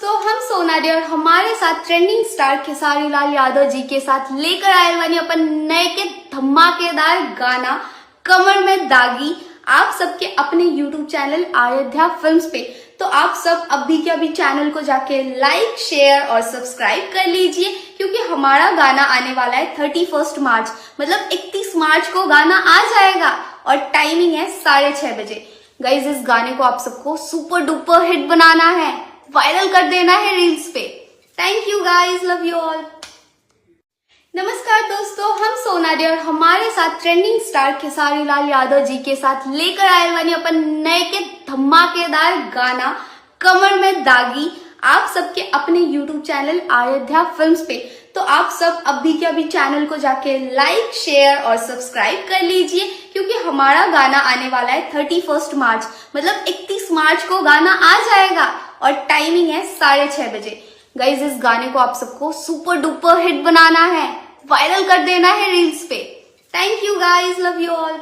दोस्तों, हम सोनाली और हमारे साथ ट्रेंडिंग स्टार खेसारी लाल यादव जी के साथ लेकर आए वाली अपन नए के धमाकेदार गाना कमर में दागी आप सबके अपने YouTube चैनल अयोध्या फिल्म्स पे। तो आप सब अभी के अभी चैनल को जाके लाइक, शेयर और सब्सक्राइब कर लीजिए, क्योंकि हमारा गाना आने वाला है 31 मार्च, मतलब 31 मार्च को गाना आ जाएगा और टाइमिंग है 6:30 बजे। गाइज, इस गाने को आप सबको सुपर डुपर हिट बनाना है, वायरल कर देना है रील्स पे। Thank you guys, love you all. नमस्कार दोस्तों, हम सोनाली और हमारे साथ ट्रेंडिंग स्टार खेसारी लाल यादव जी के साथ लेकर आए वाली अपन नए के धमाकेदार गाना कमर में दागी आप सबके अपने YouTube चैनल अयोध्या फिल्म्स पे। तो आप सब अभी के अभी चैनल को जाके लाइक, शेयर और सब्सक्राइब कर लीजिए, क्योंकि हमारा गाना आने वाला है 31 मार्च, मतलब 31 मार्च को गाना आ जाएगा और टाइमिंग है 6:30 बजे। गाइज, इस गाने को आप सबको सुपर डुपर हिट बनाना है, वायरल कर देना है रील्स पे। Thank you guys, love you all.